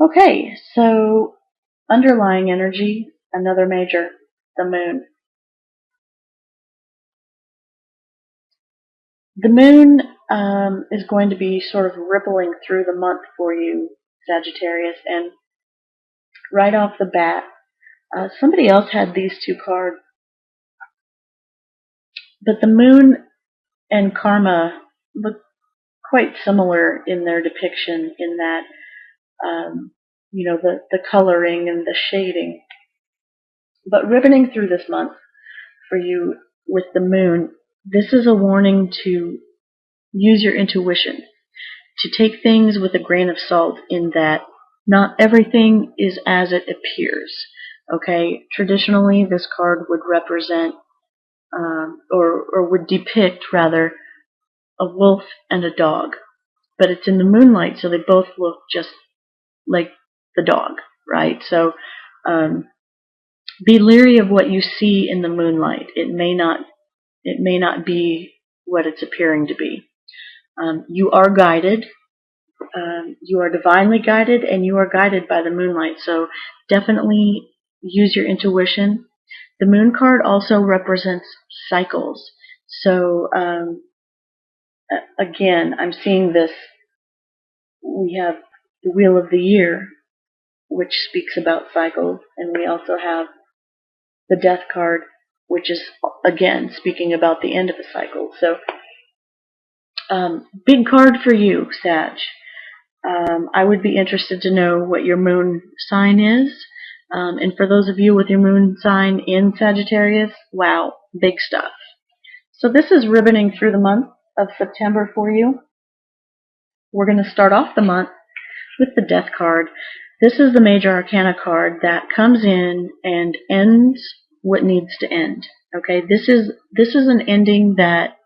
Okay, so underlying energy, another major, the moon. The moon is going to be sort of rippling through the month for you, Sagittarius, and right off the bat, somebody else had these two cards, but the moon and karma look quite similar in their depiction in that, um, the coloring and the shading. But ribboning through this month for you with the moon, this is a warning to use your intuition, to take things with a grain of salt in that not everything is as it appears. Okay, traditionally this card would represent, or would depict rather, a wolf and a dog, but it's in the moonlight, so they both look just like the dog, right? So be leery of what you see in the moonlight. It may not be what it's appearing to be. You are guided. You are divinely guided, and you are guided by the moonlight. So definitely use your intuition. The moon card also represents cycles. So again, I'm seeing this. We have the Wheel of the Year, which speaks about cycles, and we also have the Death card, which is again speaking about the end of a cycle. So big card for you, Sag. I would be interested to know what your moon sign is. And for those of you with your moon sign in Sagittarius, wow, big stuff. So this is ribboning through the month of September for you. We're going to start off the month with the Death card. This is the Major Arcana card that comes in and ends what needs to end. Okay, this is an ending that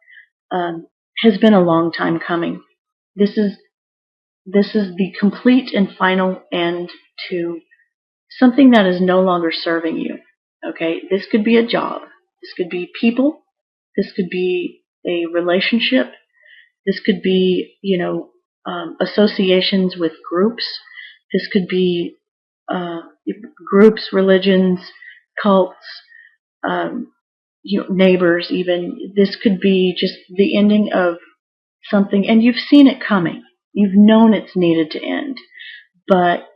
has been a long time coming. This is the complete and final end to something that is no longer serving you. Okay, this could be a job. This could be people. This could be a relationship. This could be, associations with groups. This could be groups, religions, cults, neighbors even. This could be just the ending of something, and you've seen it coming. You've known it's needed to end, but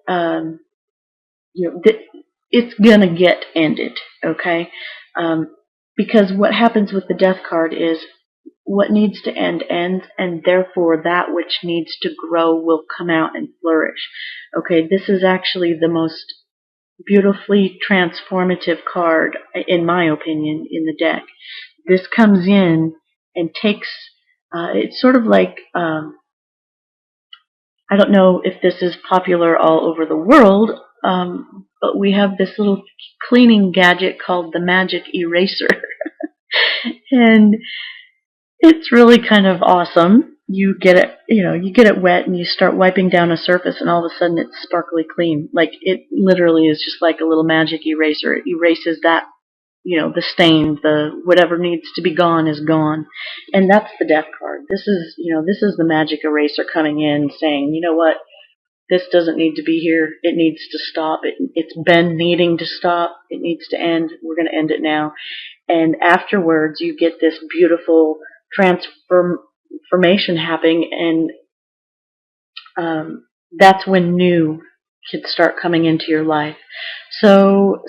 it's gonna get ended, okay? Because what happens with the Death card is what needs to end ends, and therefore that which needs to grow will come out and flourish. Okay, this is actually the most beautifully transformative card, in my opinion, in the deck. This comes in and takes, it's sort of like, I don't know if this is popular all over the world, but we have this little cleaning gadget called the Magic Eraser. And it's really kind of awesome. You get it wet and you start wiping down a surface and all of a sudden it's sparkly clean. Like it literally is just like a little magic eraser. It erases that, the stain, the whatever needs to be gone is gone. And that's the Death card. This is the magic eraser coming in saying, you know what? This doesn't need to be here. It needs to stop. It's been needing to stop. It needs to end. We're going to end it now. And afterwards, you get this beautiful transformation happening, and that's when new can start coming into your life. So,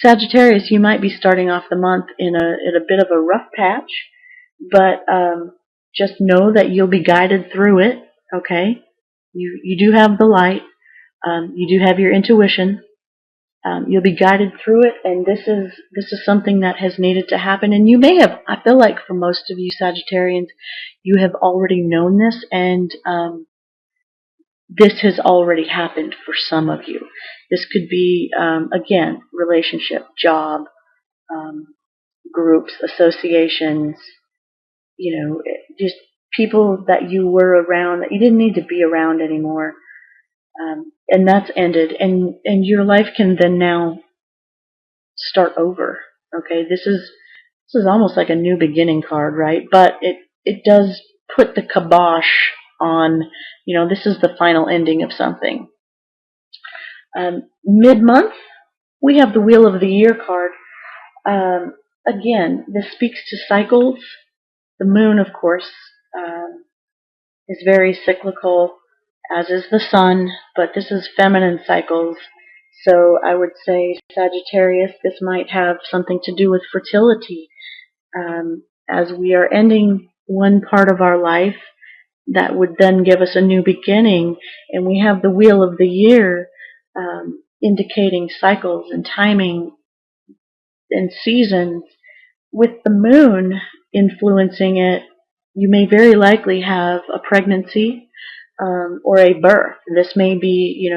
Sagittarius, you might be starting off the month in a bit of a rough patch, but just know that you'll be guided through it. Okay, you do have the light. You do have your intuition. You'll be guided through it, and this is something that has needed to happen. And you may have, I feel like for most of you Sagittarians, you have already known this, and this has already happened for some of you. This could be, again, relationship, job, groups, associations, just people that you were around that you didn't need to be around anymore. And that's ended, and your life can then now start over. Okay, this is almost like a new beginning card, right? But it does put the kibosh on, this is the final ending of something. Mid-month, we have the Wheel of the Year card. Again, this speaks to cycles. The moon, of course, is very cyclical, as is the sun, but this is feminine cycles. So I would say, Sagittarius, this might have something to do with fertility. As we are ending one part of our life, that would then give us a new beginning, and we have the Wheel of the Year indicating cycles and timing and seasons. With the moon influencing it, you may very likely have a pregnancy or a birth. This may be,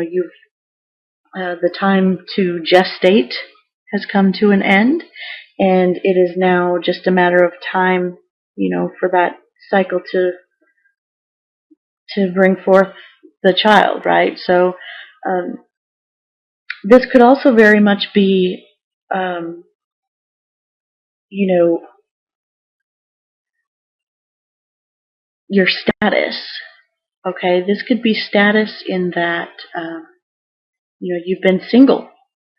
the time to gestate has come to an end, and it is now just a matter of time, for that cycle to bring forth the child, right? So this could also very much be, your status. Okay, this could be status in that, you've been single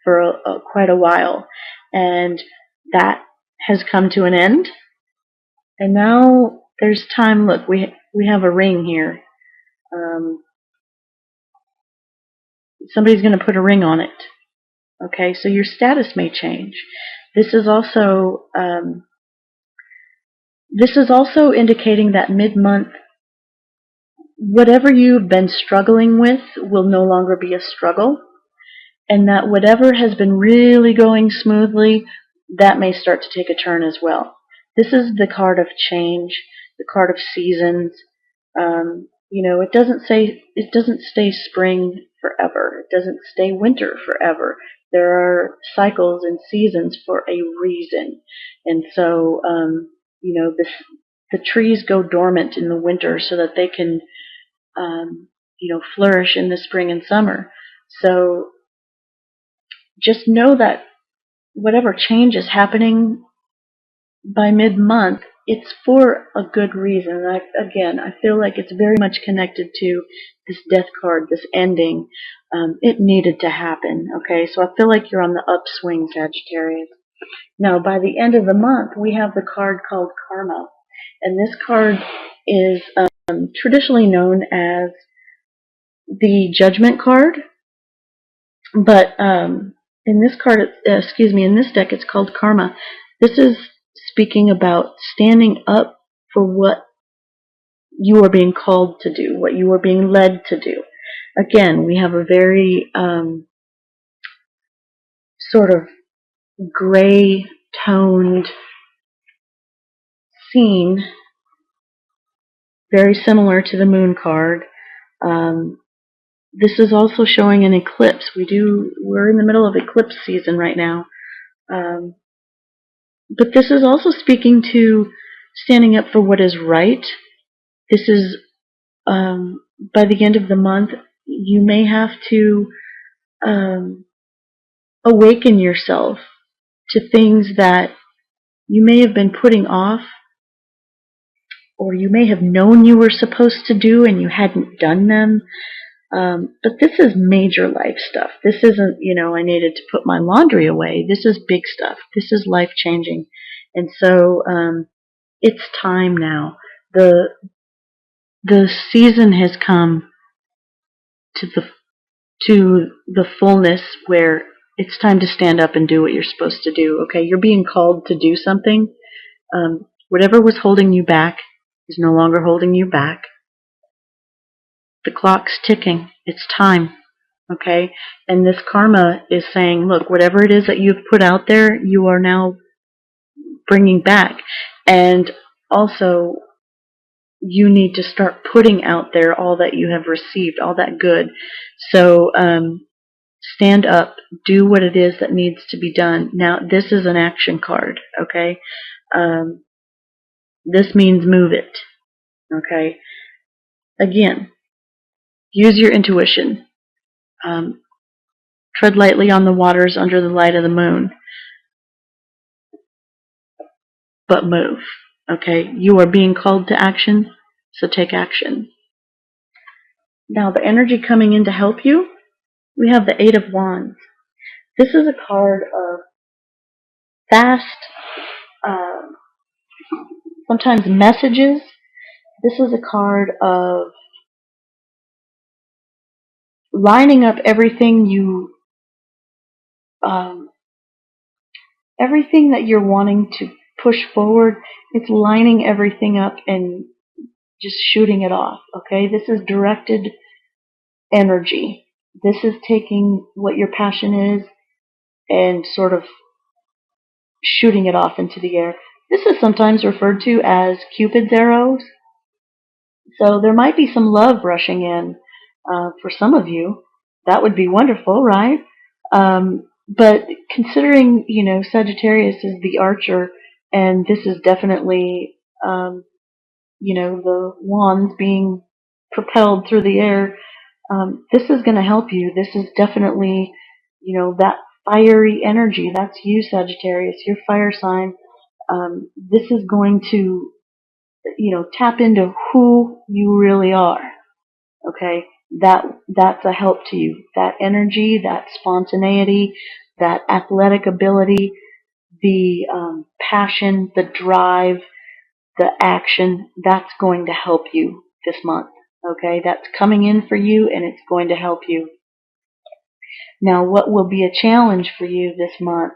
for quite a while, and that has come to an end. And now there's time. Look, we have a ring here. Somebody's going to put a ring on it. Okay, so your status may change. This is also indicating that mid-month, whatever you've been struggling with will no longer be a struggle, and that whatever has been really going smoothly, that may start to take a turn as well. This is the card of change, the card of seasons. It doesn't stay spring forever. It doesn't stay winter forever. There are cycles and seasons for a reason. And so, the trees go dormant in the winter so that they can, flourish in the spring and summer. So just know that whatever change is happening by mid-month, it's for a good reason. I feel like it's very much connected to this death card, this ending. It needed to happen, okay? So I feel like you're on the upswing, Sagittarius. Now, by the end of the month, we have the card called Karma. And this card is traditionally known as the Judgment card. But in this deck, it's called Karma. This is speaking about standing up for what you are being called to do, what you are being led to do. Again, we have a very sort of gray-toned scene, very similar to the Moon card. This is also showing an eclipse. We're in the middle of eclipse season right now. But this is also speaking to standing up for what is right. This is, by the end of the month, you may have to awaken yourself to things that you may have been putting off, or you may have known you were supposed to do and you hadn't done them. But this is major life stuff. This isn't, I needed to put my laundry away. This is big stuff. This is life-changing. And so it's time now. The season has come to the fullness where it's time to stand up and do what you're supposed to do. Okay, you're being called to do something. Whatever was holding you back is no longer holding you back. The clock's ticking. It's time. Okay? And this karma is saying, look, whatever it is that you've put out there, you are now bringing back. And also, you need to start putting out there all that you have received, all that good. So, stand up. Do what it is that needs to be done. Now, this is an action card. Okay? This means move it. Okay? Again, use your intuition. Tread lightly on the waters under the light of the moon. But move. Okay? You are being called to action, so take action. Now, the energy coming in to help you, we have the Eight of Wands. This is a card of fast, uh, sometimes messages. This is a card of lining up um, everything that you're wanting to push forward. It's lining everything up and just shooting it off. Okay, this is directed energy. This is taking what your passion is and sort of shooting it off into the air. This is sometimes referred to as Cupid's arrows. So there might be some love rushing in for some of you. That would be wonderful, right? But considering, Sagittarius is the archer, and this is definitely, the wands being propelled through the air, this is going to help you. This is definitely, that fiery energy. That's you, Sagittarius, your fire sign. This is going to, tap into who you really are. Okay, that's a help to you. That energy, that spontaneity, that athletic ability, the passion, the drive, the action. That's going to help you this month. Okay, that's coming in for you, and it's going to help you. Now, what will be a challenge for you this month?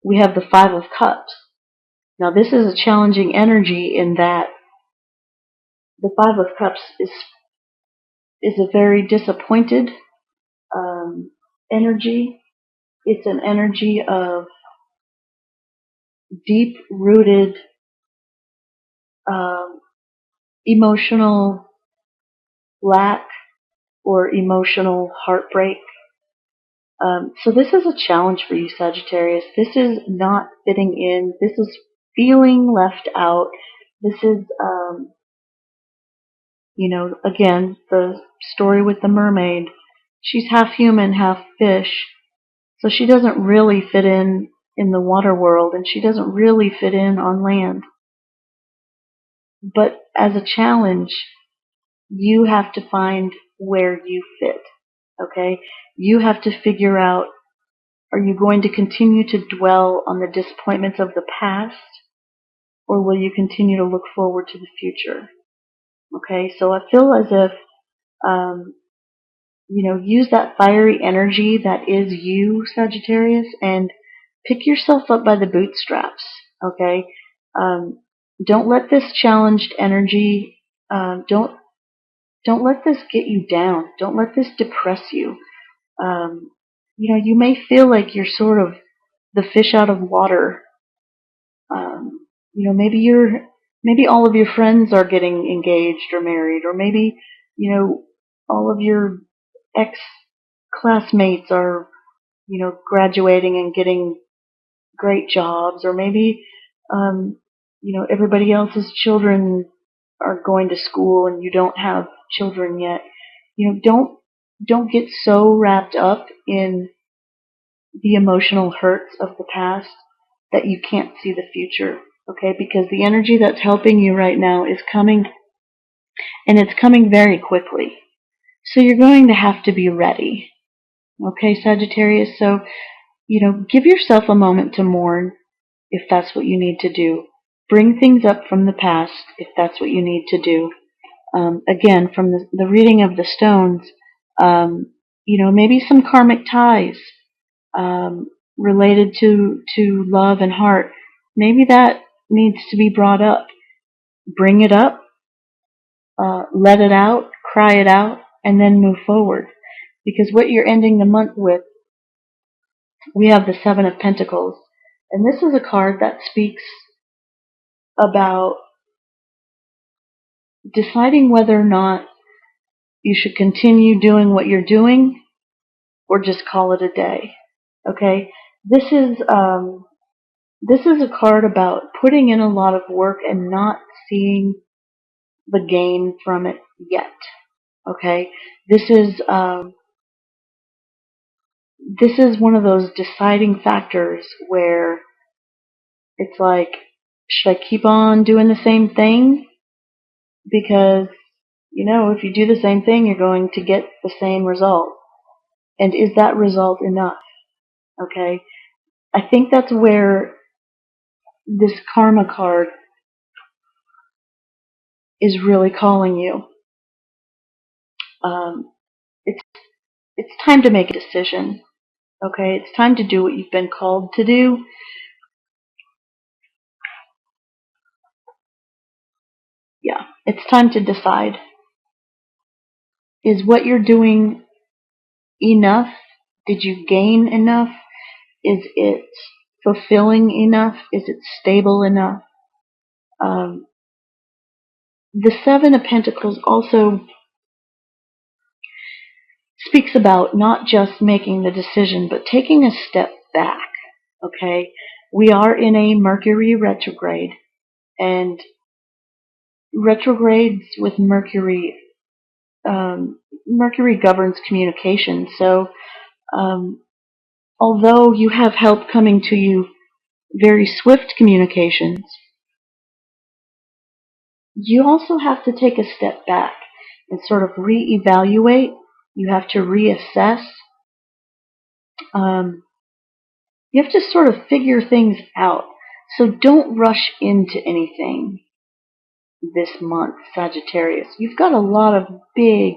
We have the Five of Cups. Now, this is a challenging energy in that the Five of Cups is a very disappointed energy. It's an energy of deep-rooted emotional lack or emotional heartbreak. So this is a challenge for you, Sagittarius. This is not fitting in. This is feeling left out. This is, again, the story with the mermaid. She's half human, half fish. So she doesn't really fit in the water world, and she doesn't really fit in on land. But as a challenge, you have to find where you fit. Okay? You have to figure out, are you going to continue to dwell on the disappointments of the past, or will you continue to look forward to the future? Okay, so I feel as if, use that fiery energy that is you, Sagittarius, and pick yourself up by the bootstraps. Okay, don't let this challenged energy, don't let this get you down. Don't let this depress you. You may feel like you're sort of the fish out of water. Maybe all of your friends are getting engaged or married, or maybe, all of your ex-classmates are, graduating and getting great jobs, or maybe, everybody else's children are going to school and you don't have children yet. Don't get so wrapped up in the emotional hurts of the past that you can't see the future. Okay, because the energy that's helping you right now is coming, and it's coming very quickly. So you're going to have to be ready. Okay, Sagittarius, so, give yourself a moment to mourn if that's what you need to do. Bring things up from the past if that's what you need to do. Again, from the reading of the stones, maybe some karmic ties related to love and heart. Maybe that needs to be brought up. Bring it up, let it out, cry it out, and then move forward. Because what you're ending the month with, we have the Seven of Pentacles. And this is a card that speaks about deciding whether or not you should continue doing what you're doing or just call it a day. Okay? This is a card about putting in a lot of work and not seeing the gain from it yet. Okay? This is one of those deciding factors where it's like, should I keep on doing the same thing? Because, if you do the same thing, you're going to get the same result. And is that result enough? Okay. I think that's where this karma card is really calling you. It's time to make a decision. Okay, it's time to do what you've been called to do. Yeah, it's time to decide. Is what you're doing enough? Did you gain enough? Is it fulfilling enough? Is it stable enough? The Seven of Pentacles also speaks about not just making the decision, but taking a step back. Okay, we are in a Mercury retrograde, and retrogrades with Mercury, Mercury governs communication. So, although you have help coming to you, very swift communications, you also have to take a step back and sort of reevaluate. You have to reassess. You have to sort of figure things out. So don't rush into anything this month, Sagittarius. You've got a lot of big,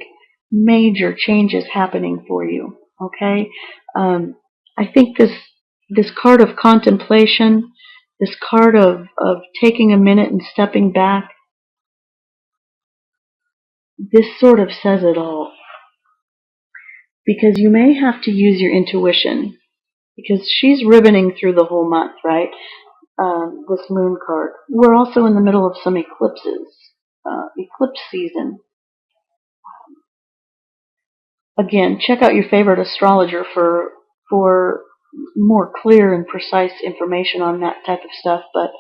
major changes happening for you. Okay, I think this card of contemplation, this card of taking a minute and stepping back, this sort of says it all. Because you may have to use your intuition, because she's ribboning through the whole month, right? This moon card. We're also in the middle of some eclipses, eclipse season. Again, check out your favorite astrologer for more clear and precise information on that type of stuff. But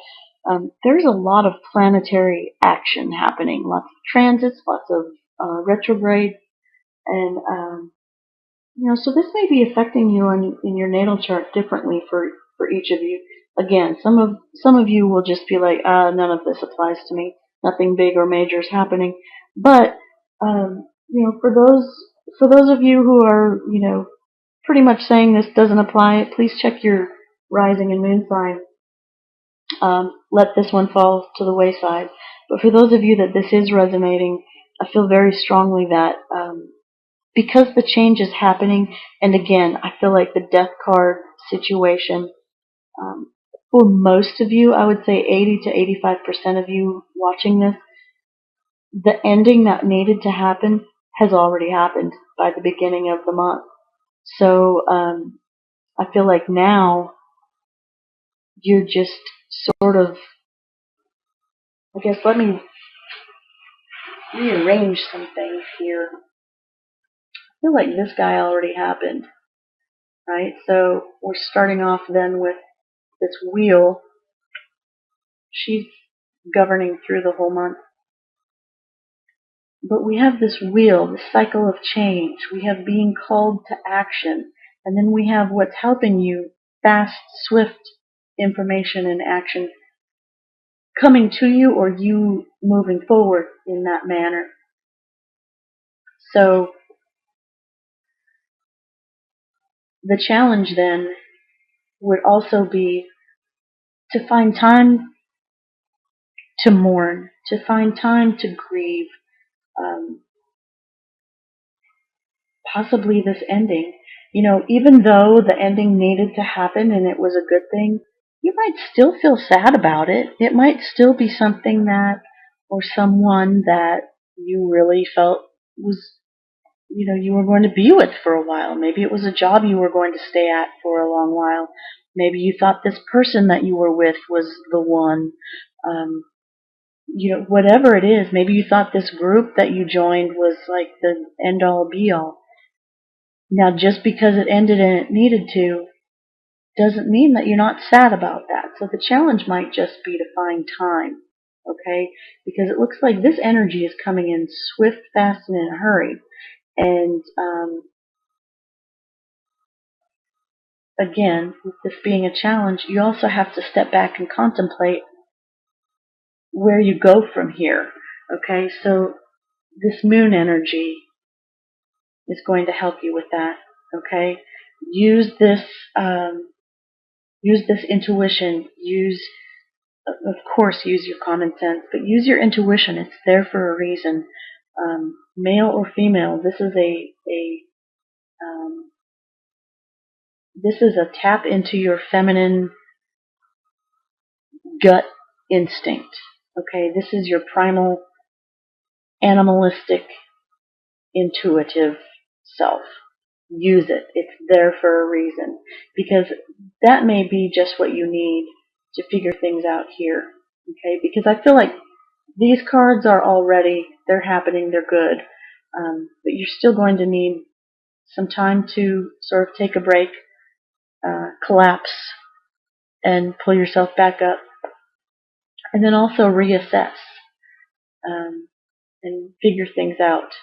there's a lot of planetary action happening, lots of transits, lots of retrograde, and so this may be affecting you in your natal chart differently for each of you. Again, some of you will just be like, none of this applies to me. Nothing big or major is happening. But for those of you who are pretty much saying this doesn't apply, please check your rising and moon sign. Let this one fall to the wayside. But for those of you that this is resonating, I feel very strongly that because the change is happening, and again, I feel like the death card situation, for most of you, I would say 80 to 85% of you watching this, the ending that needed to happen has already happened by the beginning of the month. So I feel like now you're just sort of, I guess, let me rearrange some things here. I feel like this guy already happened, right? So we're starting off then with this wheel. She's governing through the whole month. But we have this wheel, this cycle of change. We have being called to action. And then we have what's helping you, fast, swift information and action coming to you, or you moving forward in that manner. So the challenge then would also be to find time to mourn, to find time to grieve, possibly this ending. Even though the ending needed to happen and it was a good thing, you might still feel sad about it. It might still be something that, or someone that you really felt was, you were going to be with for a while. Maybe it was a job you were going to stay at for a long while. Maybe you thought this person that you were with was the one. Whatever it is, maybe you thought this group that you joined was like the end all be all. Now, just because it ended and it needed to, doesn't mean that you're not sad about that. So the challenge might just be to find time, okay? Because it looks like this energy is coming in swift, fast, and in a hurry. And again, with this being a challenge, you also have to step back and contemplate where you go from here, okay? So this moon energy is going to help you with that. Okay, use this use this intuition. Of course, use your common sense, but use your intuition. It's there for a reason. Male or female, um, this is a tap into your feminine gut instinct. Okay, this is your primal, animalistic, intuitive self. Use it. It's there for a reason, because that may be just what you need to figure things out here. Okay, because I feel like these cards are already, they're happening, they're good, but you're still going to need some time to sort of take a break, collapse, and pull yourself back up, and then also reassess, and figure things out.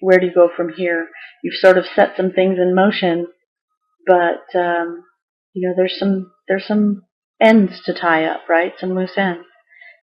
Where do you go from here? You've sort of set some things in motion, but there's some ends to tie up, right? Some loose ends.